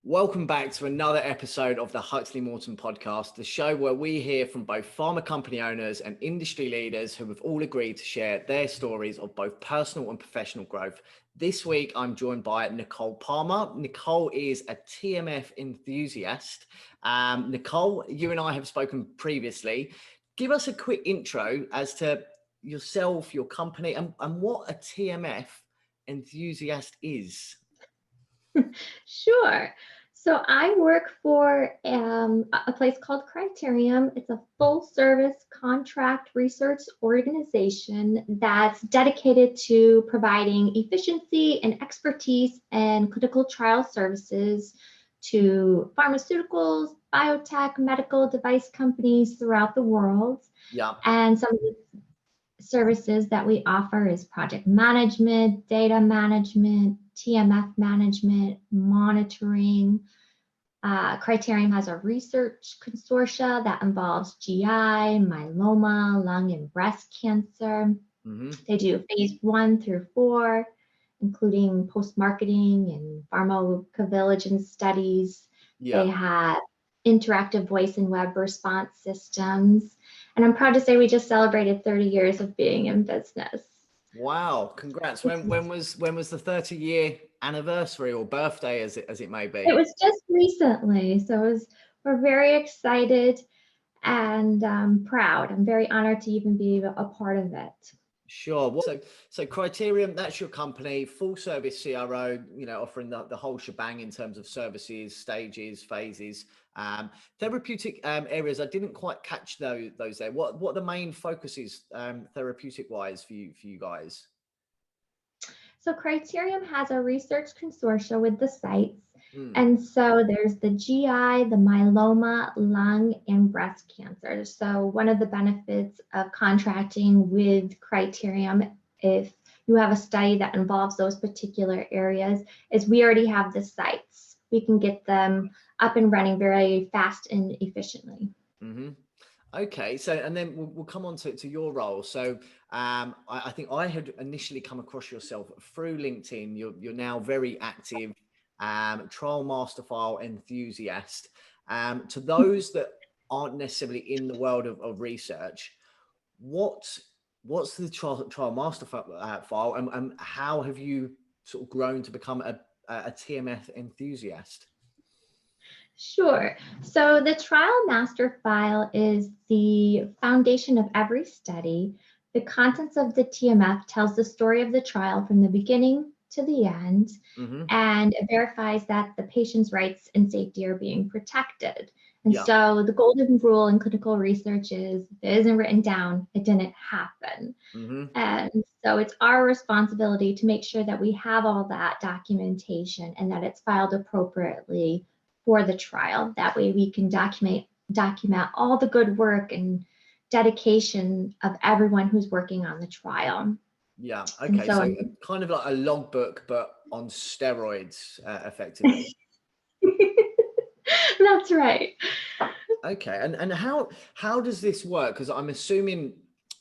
Welcome back to another episode of the Huxley Morton Podcast, the show where we hear from both pharma company owners and industry leaders who have all agreed to share their stories of both personal and professional growth. This week, I'm joined by Nicole Palmer. Nicole is a TMF enthusiast. Nicole, you and I have spoken previously. Give us a quick intro as to yourself, your company, and what a TMF enthusiast is. Sure. So I work for a place called Criterium. It's a full service contract research organization that's dedicated to providing efficiency and expertise in clinical trial services to pharmaceuticals, biotech, medical device companies throughout the world. Yeah. And some of the services that we offer is project management, data management, TMF management, monitoring. Criterium has a research consortia that involves GI, myeloma, lung, and breast cancer. Mm-hmm. They do phase 1 through 4, including post-marketing and pharmacovigilance studies. Yeah. They have interactive voice and web response systems. And I'm proud to say we just celebrated 30 years of being in business. Wow, congrats. When was the 30-year anniversary or birthday as it may be? It was just recently. So we're very excited and proud. I'm very honored to even be a part of it. Sure. So Criterium, that's your company, full service CRO, offering the whole shebang in terms of services, stages, phases, therapeutic areas. I didn't quite catch those there. What are the main focuses therapeutic wise for you guys? So Criterium has a research consortia with the sites. And so there's the GI, the myeloma, lung, and breast cancer. So one of the benefits of contracting with Criterium, if you have a study that involves those particular areas, is we already have the sites. We can get them up and running very fast and efficiently. Mm-hmm. Okay, so and then we'll come on to your role. So I think I had initially come across yourself through LinkedIn. You're now very active. Trial master file enthusiast. To those that aren't necessarily in the world of research, what's the trial master file and how have you sort of grown to become a TMF enthusiast? Sure. So the trial master file is the foundation of every study. The contents of the TMF tells the story of the trial from the beginning to the end, and it verifies that the patient's rights and safety are being protected. And so the golden rule in clinical research is if it isn't written down, it didn't happen. And so it's our responsibility to make sure that we have all that documentation and that it's filed appropriately for the trial. That way we can document all the good work and dedication of everyone who's working on the trial. Yeah. Okay. So kind of like a logbook, but on steroids, effectively. That's right. Okay. And how does this work? Because I'm assuming,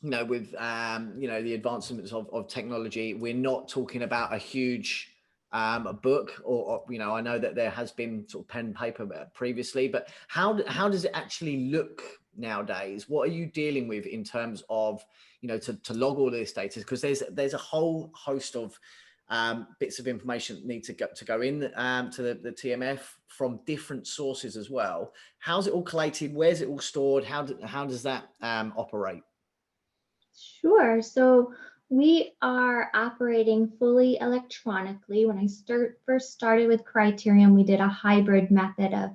with the advancements of technology, we're not talking about a huge book or I know that there has been sort of pen and paper previously, but how does it actually look nowadays? What are you dealing with in terms of to log all of this data? Because there's a whole host of bits of information that need to go in to the TMF from different sources as well. How's it all collated? Where's it all stored? How does that operate? Sure. So we are operating fully electronically. When I first started with Criterium, we did a hybrid method of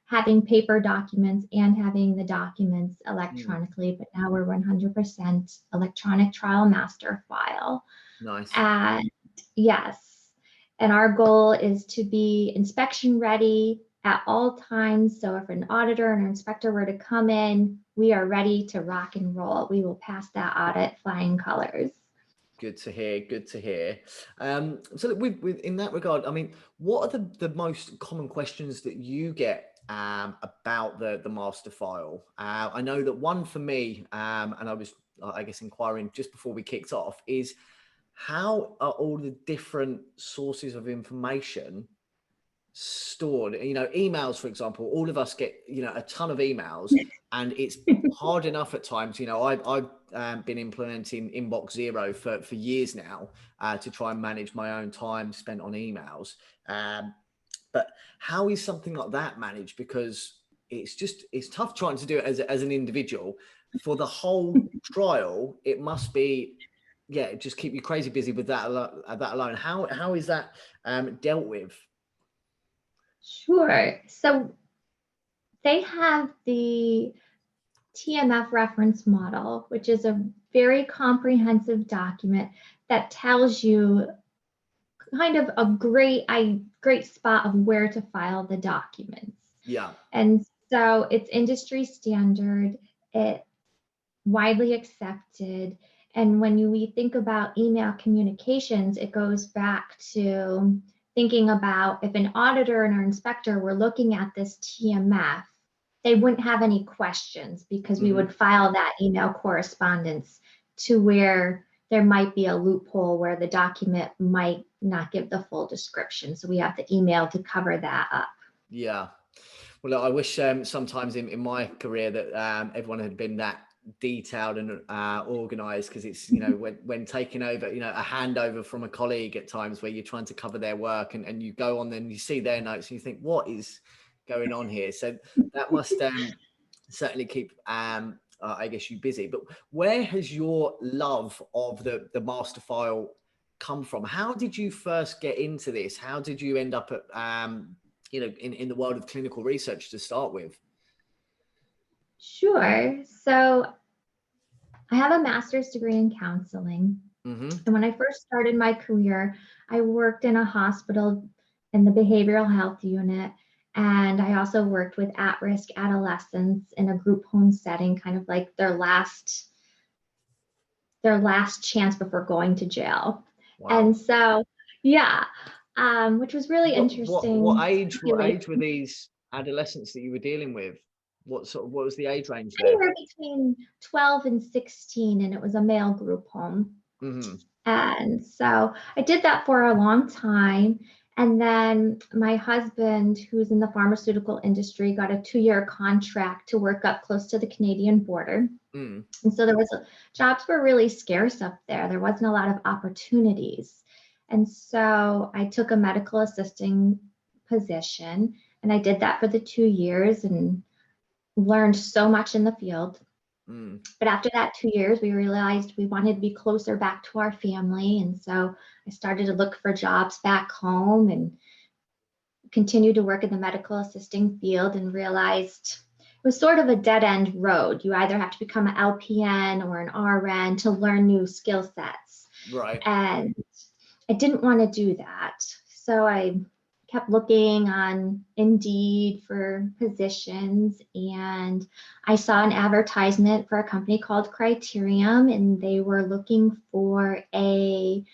having paper documents and having the documents electronically, but now we're 100% electronic trial master file. Nice. And yes, and our goal is to be inspection ready at all times. So if an auditor and an inspector were to come in, we are ready to rock and roll. We will pass that audit flying colors. Good to hear. Good to hear. So with in that regard, I mean, what are the most common questions that you get about the master file? I know that one for me, and I was, I guess, inquiring just before we kicked off, is how are all the different sources of information stored? Emails, for example, all of us get, a ton of emails, and it's hard enough at times. I've been implementing Inbox Zero for years now to try and manage my own time spent on emails. But how is something like that managed? Because it's tough trying to do it as an individual. For the whole trial, it must be, just keep you crazy busy with that alone. How is that dealt with? Sure. So they have the TMF reference model, which is a very comprehensive document that tells you kind of a great spot of where to file the documents. Yeah. And so it's industry standard, it's widely accepted. And when we think about email communications, it goes back to thinking about if an auditor and an inspector were looking at this TMF, they wouldn't have any questions because we would file that email correspondence to where there might be a loophole where the document might not give the full description. So we have the email to cover that up. Yeah. Well, I wish sometimes in my career that everyone had been that detailed and organized, because it's, when taking over, a handover from a colleague at times where you're trying to cover their work and you go on and you see their notes and you think, what is going on here? So that must certainly keep I guess you busy. But where has your love of the master file come from? How did you first get into this? How did you end up at in the world of clinical research to start with? Sure. So I have a master's degree in counseling. And when I first started my career, I worked in a hospital in the behavioral health unit. And I also worked with at-risk adolescents in a group home setting, kind of like their last chance before going to jail. Wow. And so, which was really interesting. What age were these adolescents that you were dealing with? What was the age range there? Anywhere between 12 and 16, and it was a male group home. And so I did that for a long time. And then my husband, who's in the pharmaceutical industry, got a 2-year contract to work up close to the Canadian border. And so jobs were really scarce up there. There wasn't a lot of opportunities. And so I took a medical assisting position, and I did that for the 2 years and learned so much in the field. But after that 2 years, we realized we wanted to be closer back to our family. And so I started to look for jobs back home and continued to work in the medical assisting field, and realized it was sort of a dead end road. You either have to become an LPN or an RN to learn new skill sets. Right. And I didn't want to do that. So I kept looking on Indeed for positions, and I saw an advertisement for a company called Criterium, and they were looking for a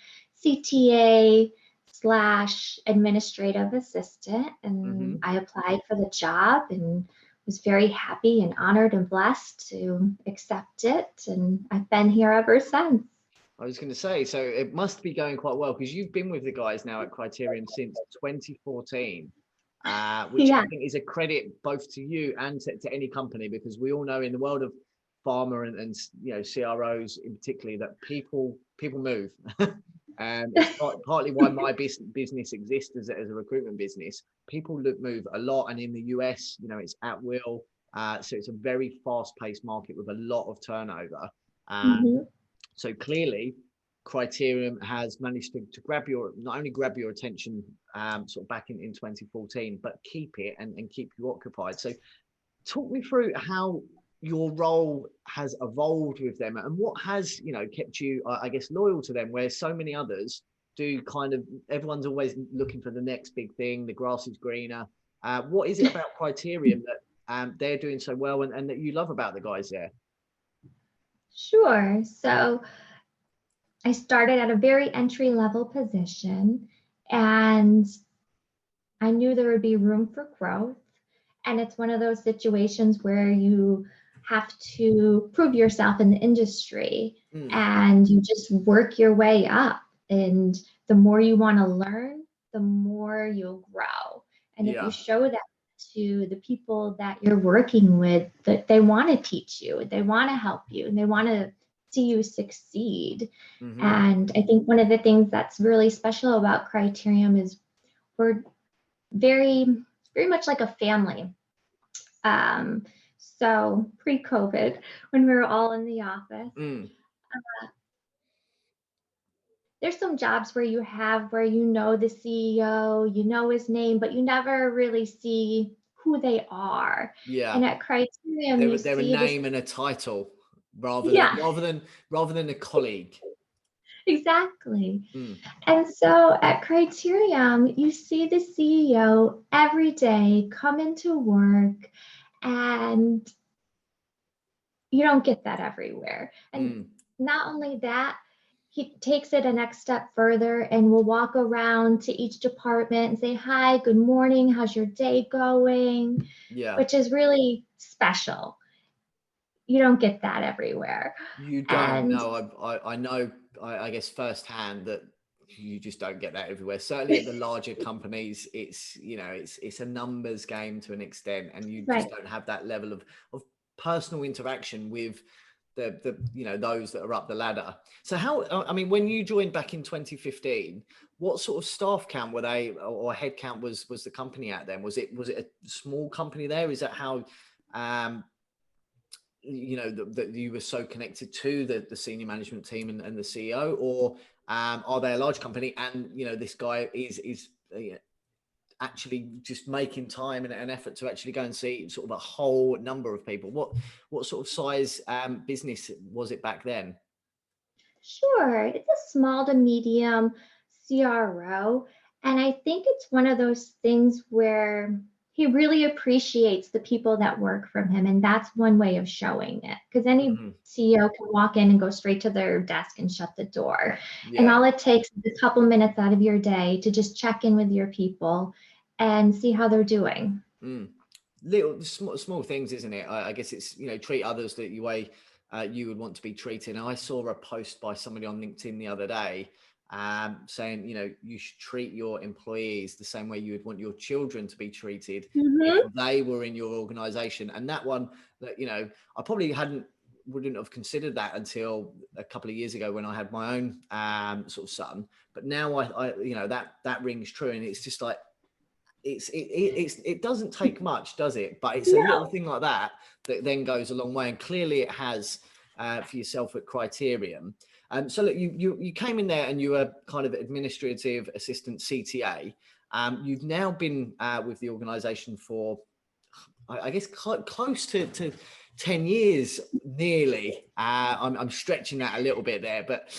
CTA/administrative assistant. And I applied for the job and was very happy and honored and blessed to accept it. And I've been here ever since. I was going to say, so it must be going quite well, because you've been with the guys now at Criterium since 2014, which I think is a credit both to you and to any company, because we all know in the world of pharma and CROs in particular that people move. And it's partly why my business exists as a recruitment business. People move a lot, and in the US, it's at will. So it's a very fast-paced market with a lot of turnover. So clearly, Criterium has managed to not only grab your attention sort of back in 2014, but keep it and keep you occupied. So talk me through how your role has evolved with them, and what has, kept you, I guess, loyal to them, where so many others do everyone's always looking for the next big thing, the grass is greener. What is it about Criterium that they're doing so well and that you love about the guys there? Sure. So I started at a very entry-level position, and I knew there would be room for growth. And it's one of those situations where you have to prove yourself in the industry and you just work your way up. And the more you want to learn, the more you'll grow. And if you show that to the people that you're working with, that they want to teach you, they want to help you, and they want to see you succeed. And I think one of the things that's really special about Criterium is we're very, very much like a family. So pre-COVID, when we were all in the office, there's some jobs where you know the CEO, you know his name, but you never really see who they are. Yeah. And at Criterium, they're a name and a title rather than a colleague. Exactly. And so at Criterium, you see the CEO every day come into work, and you don't get that everywhere. And not only that, he takes it a next step further and will walk around to each department and say, "Hi, good morning, how's your day going?" Which is really special. You don't get that everywhere. You don't know. I know, I guess firsthand that you just don't get that everywhere. Certainly at the larger companies, it's a numbers game to an extent, and you just don't have that level of personal interaction with the those that are up the ladder. So when you joined back in 2015, what sort of staff count were they, or head count was the company at then? Was it a small company there? Is that how that you were so connected to the senior management team and the CEO, or are they a large company and this guy is actually just making time and an effort to actually go and see sort of a whole number of people? What sort of size business was it back then? Sure, it's a small to medium CRO, and I think it's one of those things where he really appreciates the people that work for him, and that's one way of showing it, because any CEO can walk in and go straight to their desk and shut the door. And all it takes is a couple minutes out of your day to just check in with your people and see how they're doing. Little small things, isn't it? I guess it's treat others the way you would want to be treated. And I saw a post by somebody on LinkedIn the other day saying you should treat your employees the same way you would want your children to be treated if they were in your organization. And that one that I probably wouldn't have considered that until a couple of years ago when I had my own sort of son. But now I that rings true, and it's just like it doesn't take much, does it? But it's a little thing like that then goes a long way, and clearly it has for yourself at Criterium. So look, you came in there and you were kind of administrative assistant CTA. You've now been with the organisation for, I guess, close to 10 years, nearly. I'm stretching that a little bit there, but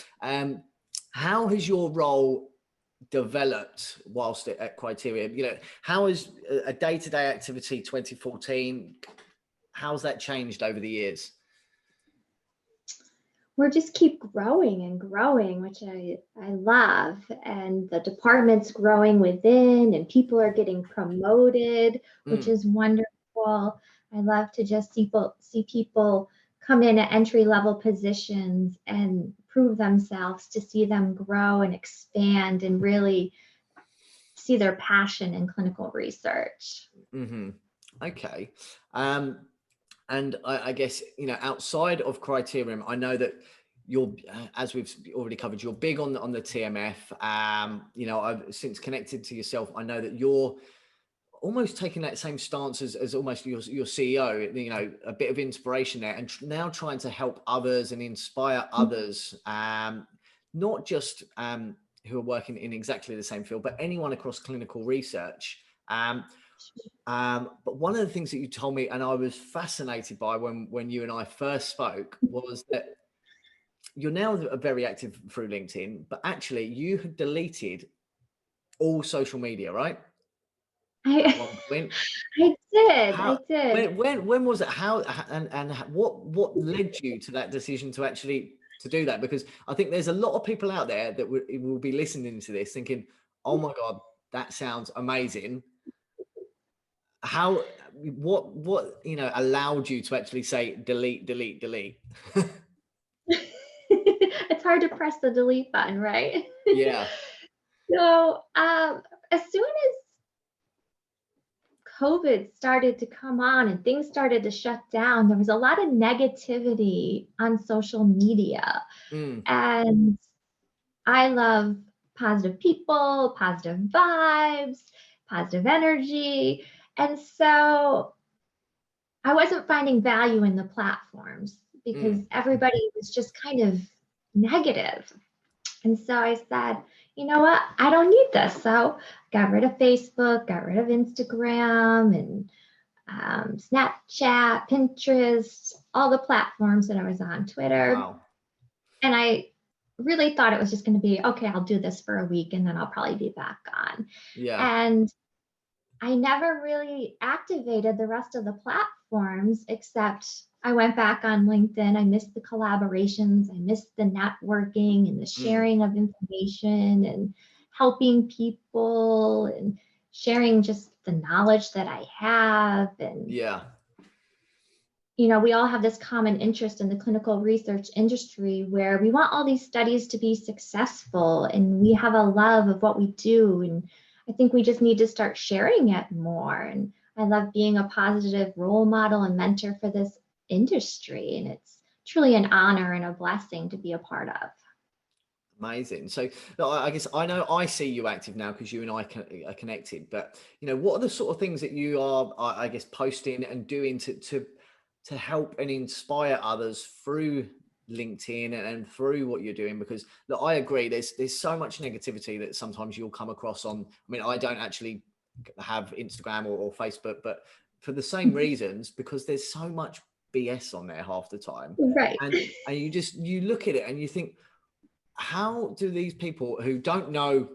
how has your role developed whilst at Criterium? How is a day-to-day activity 2014? How's that changed over the years? We're just keep growing and growing, which I love. And the department's growing within, and people are getting promoted, which is wonderful. I love to just see people come in at entry-level positions and prove themselves, to see them grow and expand and really see their passion in clinical research. Okay. And I guess, outside of Criterium, I know that you're, as we've already covered, you're big on the TMF. I've since connected to yourself. I know that you're almost taking that same stance as almost your CEO, a bit of inspiration there, and now trying to help others and inspire others, not just who are working in exactly the same field, but anyone across clinical research. But one of the things that you told me, and I was fascinated by when you and I first spoke, was that you're now very active through LinkedIn, but actually you had deleted all social media, right? At one point. I did. When was it? How and what led you to that decision to do that? Because I think there's a lot of people out there that will be listening to this thinking, "Oh my God, that sounds amazing." What allowed you to actually say delete? it's hard to press the delete button, right? Yeah. So as soon as COVID started to come on and things started to shut down, there was a lot of negativity on social media. Mm. And I love positive people, positive vibes, positive energy. And so I wasn't finding value in the platforms because everybody was just kind of negative. And so I said, you know what? I don't need this. So got rid of Facebook, got rid of Instagram and Snapchat, Pinterest, all the platforms that I was on, Twitter. Wow. And I really thought it was just going to be, okay, I'll do this for a week and then I'll probably be back on. Yeah. And I never really activated the rest of the platforms, except I went back on LinkedIn. I missed the collaborations. I missed the networking and the sharing of information and helping people and sharing just the knowledge that I have. And, Yeah. you know, we all have this common interest in the clinical research industry where we want all these studies to be successful and we have a love of what we do. And I think we just need to start sharing it more. And I love being a positive role model and mentor for this industry. And it's truly an honor and a blessing to be a part of. Amazing. So I guess I know I see you active now because you and I are connected, but you know, what are the sort of things that you are, I guess, posting and doing to help and inspire others through LinkedIn and through what you're doing? Because look, I agree, there's so much negativity that sometimes you'll come across on, I mean, I don't actually have Instagram or Facebook, but for the same reasons, because there's so much BS on there half the time. Right. And you look at it and you think, how do these people who don't know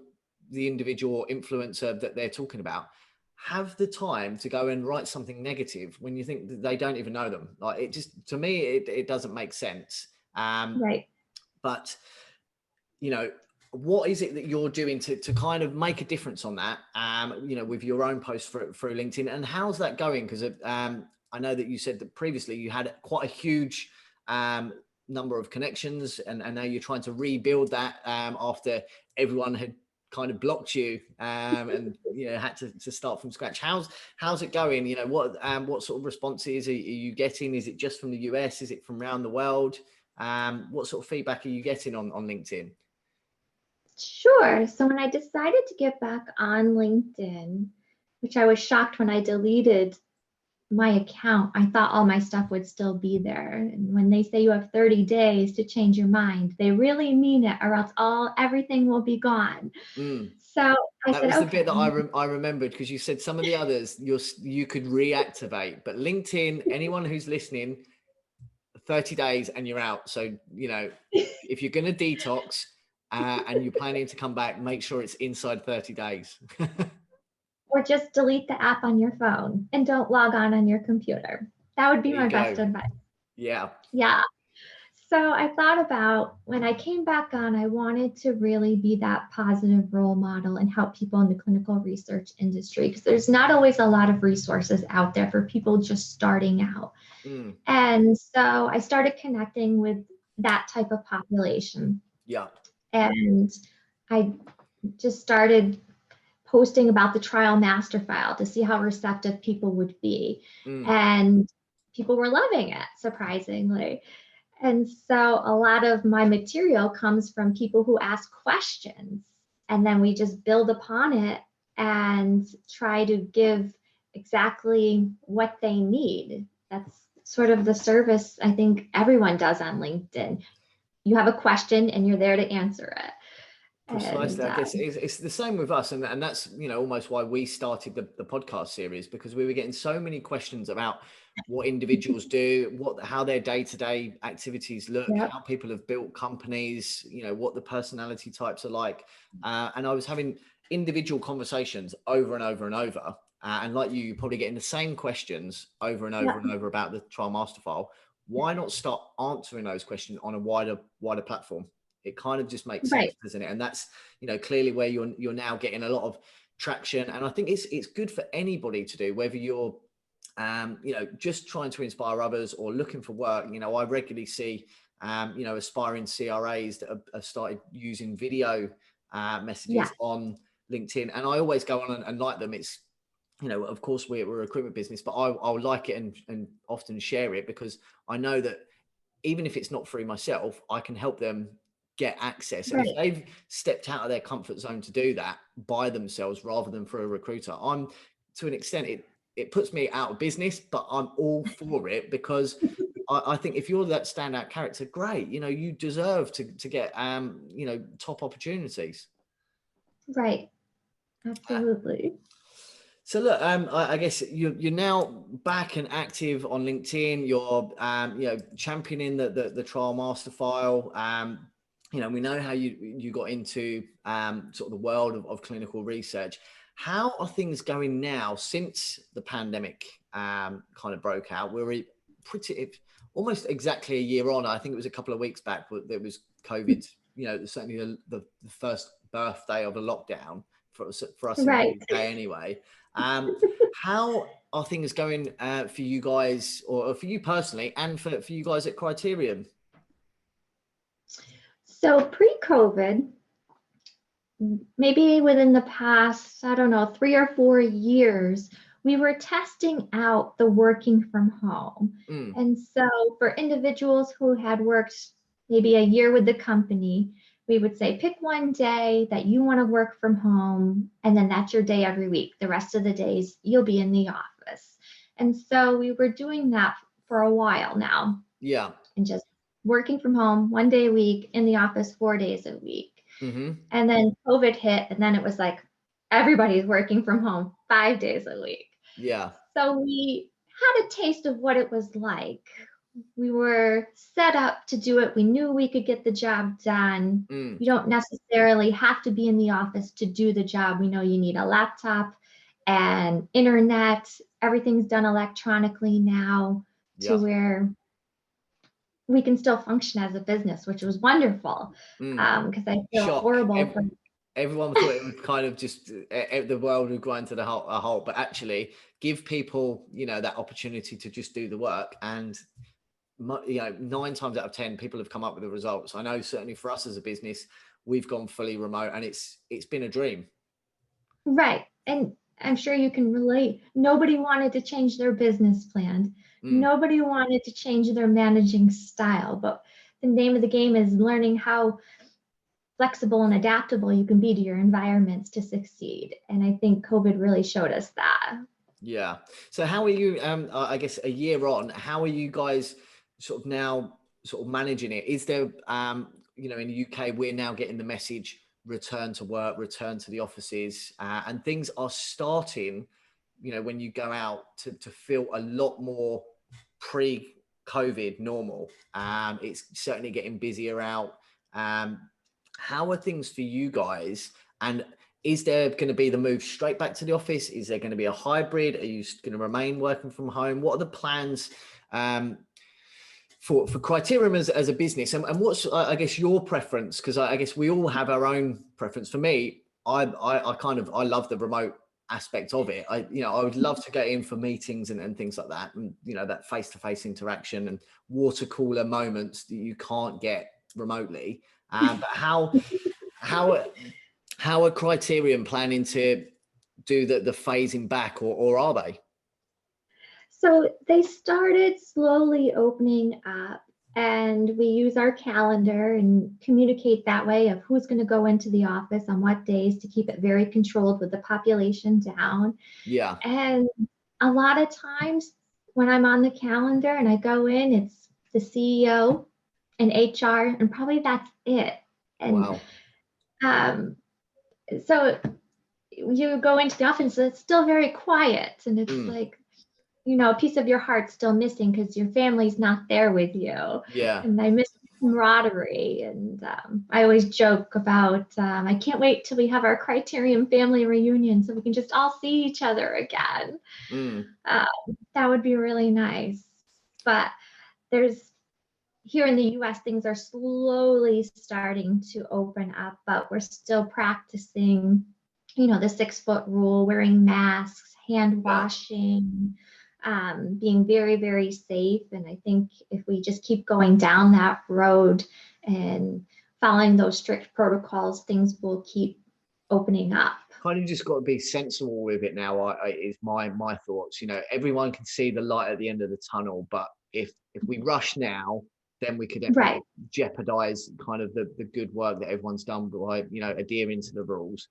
the individual influencer that they're talking about have the time to go and write something negative when you think that they don't even know them? Like, it just, to me, it doesn't make sense. Right. But, you know, what is it that you're doing to kind of make a difference on that, you know, with your own posts through LinkedIn? And how's that going? Because I know that you said that previously you had quite a huge number of connections, and now you're trying to rebuild that after everyone had kind of blocked you and you know had to start from scratch. How's it going? You know, what sort of responses are you getting? Is it just from the US? Is it from around the world? What sort of feedback are you getting on LinkedIn? Sure. So when I decided to get back on LinkedIn, which I was shocked when I deleted my account, I thought all my stuff would still be there. And when they say you have 30 days to change your mind, they really mean it, or else everything will be gone. So I that said, was okay. the bit that I remembered, because you said some of the others you could reactivate, but LinkedIn, anyone who's listening, 30 days and you're out. So, you know, if you're going to detox and you're planning to come back, make sure it's inside 30 days. Or just delete the app on your phone and don't log on your computer. That would be my best advice. Yeah. Yeah. So I thought about, when I came back on, I wanted to really be that positive role model and help people in the clinical research industry, because there's not always a lot of resources out there for people just starting out. And so I started connecting with that type of population. Yeah. And I just started posting about the trial master file to see how receptive people would be. And people were loving it, surprisingly. And so a lot of my material comes from people who ask questions, and then we just build upon it and try to give exactly what they need. That's sort of the service I think everyone does on LinkedIn. You have a question and you're there to answer it. Precisely. I guess it's the same with us, and that's, you know, almost why we started the podcast series, because we were getting so many questions about what individuals do, how their day-to-day activities look, how people have built companies, you know, what the personality types are like, and I was having individual conversations over and over and over, and like you're probably getting the same questions over and over and over about the trial master file. Why not start answering those questions on a wider platform? It kind of just makes sense, doesn't it? And that's, you know, clearly where you're now getting a lot of traction. And I think it's good for anybody to do, whether you're, you know, just trying to inspire others or looking for work. You know, I regularly see aspiring CRAs that have started using video messages on LinkedIn. And I always go on and like them. It's, of course we're a recruitment business, but I'll like it and often share it because I know that even if it's not through myself, I can help them get access. And if they've stepped out of their comfort zone to do that by themselves rather than through a recruiter, I'm, to an extent, it puts me out of business, but I'm all for it because I think if you're that standout character, great, you deserve to get, top opportunities. Right. Absolutely. So look, I guess you're now back and active on LinkedIn. You're, championing the trial master file. We know how you got into sort of the world of clinical research. How are things going now since the pandemic kind of broke out? We're almost exactly a year on. I think it was a couple of weeks back, but there was COVID. Certainly the first birthday of a lockdown for us in the UK anyway. How are things going for you guys, or for you personally, and for you guys at Criterium? So pre-COVID, maybe within the past, 3 or 4 years, we were testing out the working from home. And so for individuals who had worked maybe a year with the company, we would say, pick one day that you want to work from home, and then that's your day every week. The rest of the days, you'll be in the office. And so we were doing that for a while now. Yeah. And just working from home 1 day a week, in the office 4 days a week. And then COVID hit, and then it was like, everybody's working from home 5 days a week. Yeah. So we had a taste of what it was like. We were set up to do it. We knew we could get the job done. You don't necessarily have to be in the office to do the job. We know you need a laptop and internet. Everything's done electronically now to where we can still function as a business, which was wonderful. Because I feel horrible. Everyone thought it would kind of just, the world would grind to a halt, but actually give people, that opportunity to just do the work. And 9 times out of 10, people have come up with the results. I know certainly for us as a business, we've gone fully remote, and it's been a dream. Right. And I'm sure you can relate. Nobody wanted to change their business plan. Nobody wanted to change their managing style. But the name of the game is learning how flexible and adaptable you can be to your environments to succeed. And I think COVID really showed us that. Yeah. So how are you, I guess a year on, how are you guys sort of now sort of managing it? Is there, in the UK, we're now getting the message, return to work, return to the offices, and things are starting, when you go out to feel a lot more pre-COVID normal. It's certainly getting busier out. How are things for you guys? And is there going to be the move straight back to the office? Is there going to be a hybrid? Are you going to remain working from home? What are the plans for Criterium as a business? And what's, I guess, your preference? Because I guess we all have our own preference. For me, I love the remote aspect of it. I would love to get in for meetings and things like that. And, that face-to-face interaction and water cooler moments that you can't get remotely. But how are Criterium planning to do the phasing back, or are they? So they started slowly opening up, and we use our calendar and communicate that way of who's going to go into the office on what days to keep it very controlled with the population down. Yeah. And a lot of times when I'm on the calendar and I go in, it's the CEO and HR, and probably that's it. And wow. So you go into the office, and it's still very quiet, and it's like, a piece of your heart's still missing because your family's not there with you. Yeah. And I miss camaraderie. And I always joke about, I can't wait till we have our Criterium family reunion so we can just all see each other again. That would be really nice. But here in the US, things are slowly starting to open up, but we're still practicing, the 6-foot rule, wearing masks, hand washing, being very, very safe. And I think if we just keep going down that road and following those strict protocols, things will keep opening up. Kind of just got to be sensible with it now. Is my thoughts. Everyone can see the light at the end of the tunnel, but if we rush now, then we could Right. jeopardize kind of the good work that everyone's done by adhering to the rules.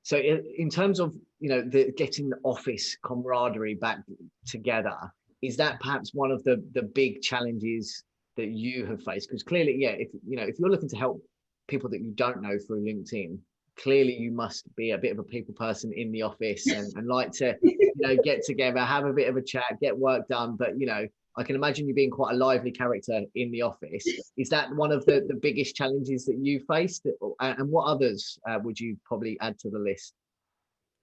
So in terms of the getting the office camaraderie back together, is that perhaps one of the big challenges that you have faced? Because clearly, if you're looking to help people that you don't know through LinkedIn, clearly you must be a bit of a people person in the office and like to get together, have a bit of a chat, get work done. But I can imagine you being quite a lively character in the office. Is that one of the biggest challenges that you faced? And what others would you probably add to the list?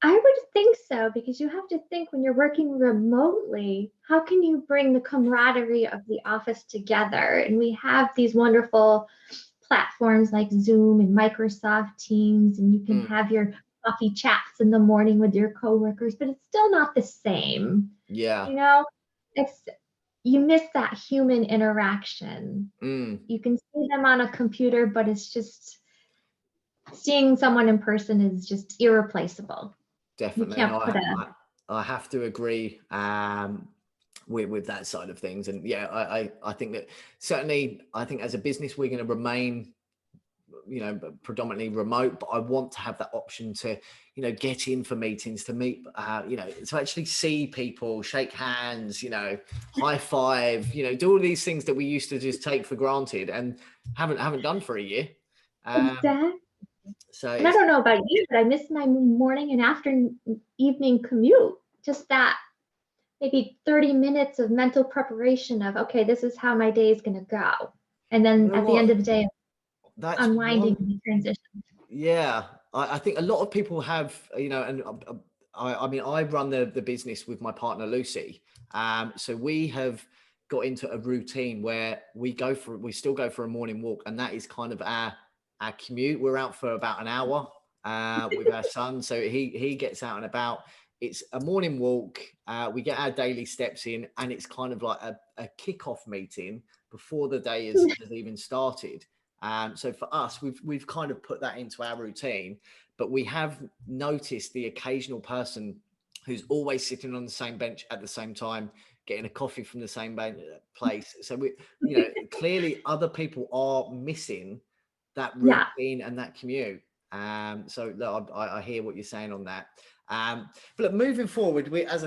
I would think so, because you have to think, when you're working remotely, how can you bring the camaraderie of the office together? And we have these wonderful platforms like Zoom and Microsoft Teams, and you can have your coffee chats in the morning with your coworkers, but it's still not the same. Yeah. You miss that human interaction. You can see them on a computer, but it's just seeing someone in person is just irreplaceable. Definitely. I have to agree with that side of things. And I think that certainly, I think as a business, we're going to remain predominantly remote, but I want to have that option to get in for meetings, to meet to actually see people, shake hands, high five, do all these things that we used to just take for granted and haven't done for a year. Exactly. So and I don't know about you, but I miss my morning and evening commute. Just that maybe 30 minutes of mental preparation of, okay, this is how my day is going to go, and then at the end of the day, unwinding the transition. Yeah, I think a lot of people have, and I mean, I run the business with my partner Lucy. So we have got into a routine where we still go for a morning walk, and that is kind of our commute. We're out for about an hour with our son, so he gets out and about. It's a morning walk. We get our daily steps in, and it's kind of like a kickoff meeting before the day has even started. So for us, we've kind of put that into our routine, but we have noticed the occasional person who's always sitting on the same bench at the same time, getting a coffee from the same place. So we, clearly other people are missing that routine and that commute. So look, I hear what you're saying on that. But look, moving forward, as I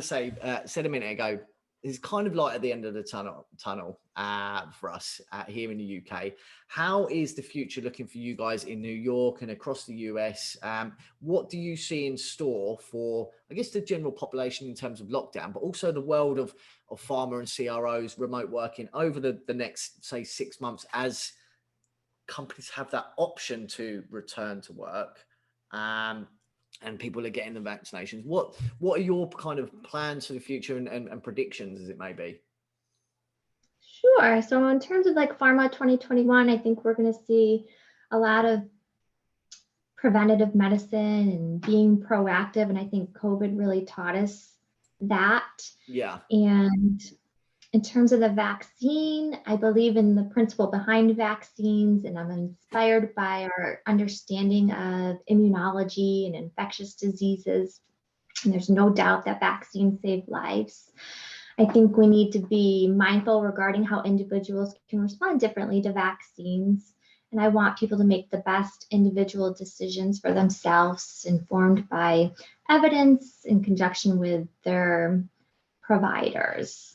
said a minute ago, is kind of light at the end of the tunnel for us here in the UK. How is the future looking for you guys in New York and across the US? What do you see in store for, I guess, the general population in terms of lockdown, but also the world of pharma and CROs, remote working over the next, say, 6 months, as companies have that option to return to work? And people are getting the vaccinations. What are your kind of plans for the future and predictions, as it may be? Sure. So in terms of like Pharma 2021, I think we're going to see a lot of preventative medicine and being proactive. And I think COVID really taught us that. Yeah. And in terms of the vaccine, I believe in the principle behind vaccines, and I'm inspired by our understanding of immunology and infectious diseases. And there's no doubt that vaccines save lives. I think we need to be mindful regarding how individuals can respond differently to vaccines. And I want people to make the best individual decisions for themselves, informed by evidence in conjunction with their providers.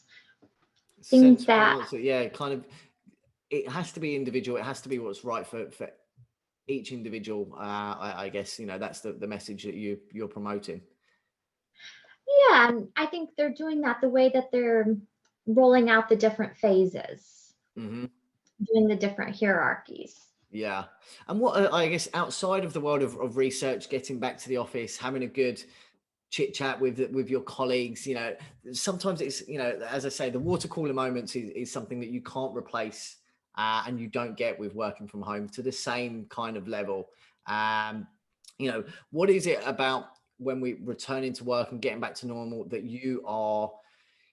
Things that, kind of, it has to be individual. It has to be what's right for each individual. I guess, that's the message that you're promoting. Yeah, and I think they're doing that the way that they're rolling out the different phases, doing the different hierarchies. Yeah. And what, I guess, outside of the world of research, getting back to the office, having a good chit chat with your colleagues, sometimes it's, as I say, the water cooler moments is something that you can't replace and you don't get with working from home to the same kind of level. What is it about when we return into work and getting back to normal that you are,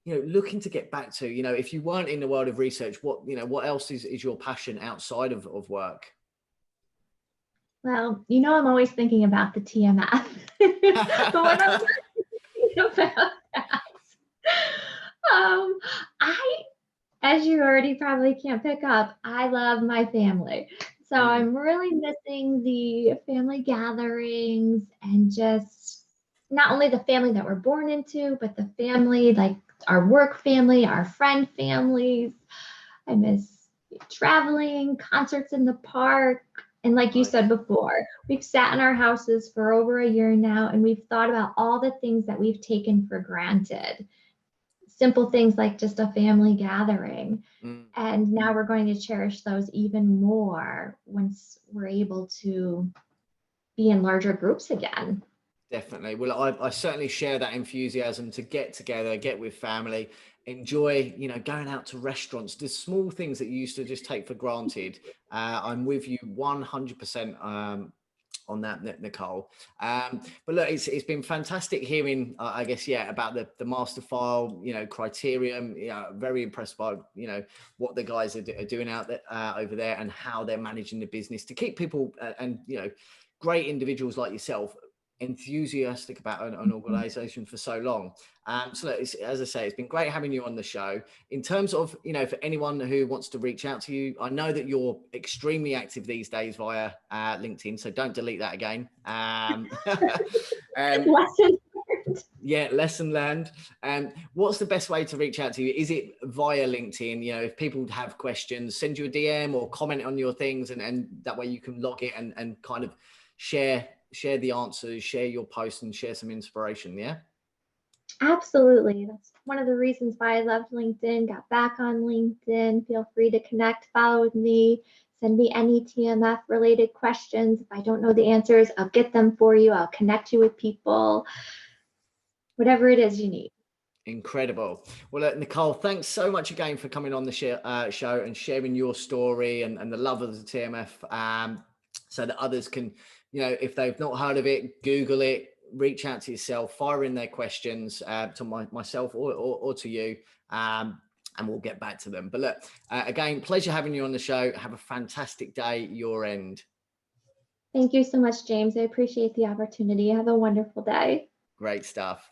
looking to get back to? If you weren't in the world of research, what else is your passion outside of work? Well, I'm always thinking about the TMF. But when I'm thinking about that, I, as you already probably can't pick up, I love my family. So I'm really missing the family gatherings and just not only the family that we're born into, but the family, like our work family, our friend families. I miss traveling, concerts in the park. And like you said before, we've sat in our houses for over a year now, and we've thought about all the things that we've taken for granted. Simple things like just a family gathering. And now we're going to cherish those even more once we're able to be in larger groups again. Definitely. Well, I certainly share that enthusiasm to get together, get with family, enjoy, going out to restaurants, the small things that you used to just take for granted. I'm with you 100% on that, Nicole. But look, it's been fantastic hearing, I guess, about the master file, Criterium. Very impressed by, what the guys are doing out there, over there, and how they're managing the business to keep people and great individuals like yourself enthusiastic about an organization for so long. So as I say, it's been great having you on the show. In terms of, for anyone who wants to reach out to you, I know that you're extremely active these days via LinkedIn, so don't delete that again. Lesson learned. Yeah, lesson learned. What's the best way to reach out to you? Is it via LinkedIn? If people have questions, send you a DM or comment on your things, and that way you can log it and kind of share the answers, share your posts, and share some inspiration. Yeah, absolutely. That's one of the reasons why I loved LinkedIn, got back on LinkedIn. Feel free to connect, follow with me, send me any TMF related questions. If I don't know the answers, I'll get them for you. I'll connect you with people, whatever it is you need. Incredible. Well, Nicole, thanks so much again for coming on the show and sharing your story and the love of the TMF, so that others can, if they've not heard of it, Google it, reach out to yourself, fire in their questions to myself or to you, and we'll get back to them. But look, again, pleasure having you on the show. Have a fantastic day, your end. Thank you so much, James. I appreciate the opportunity. Have a wonderful day. Great stuff.